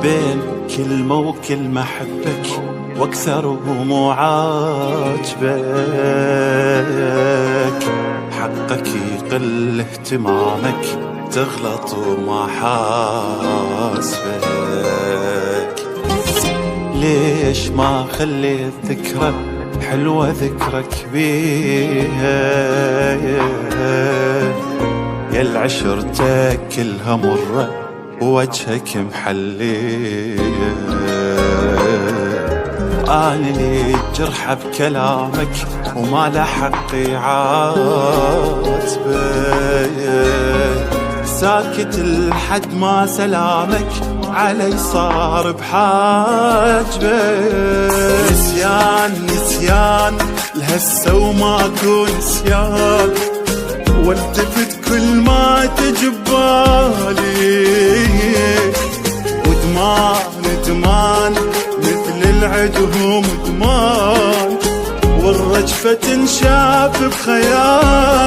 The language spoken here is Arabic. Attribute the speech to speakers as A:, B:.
A: بين كلمة وكلمة أحبك واكثر ومو عاجبك، حقك يقل اهتمامك تغلط وما حاسبك. ليش ما خليت ذكرى حلوة ذكرك بيها، يا العشرتك كلها مرة ووجهك محليه. أنا اللي جرحة بكلامك وما له حق يعاتبك، ساكت لحد ما سلامك علي صار بحاجبك. نسيان نسيان لهسه وماكو نسيان، والتفت كل ما تجبالي، ودمان دمان مثل العدهم دمان، والرجفة تنشاف بخيال.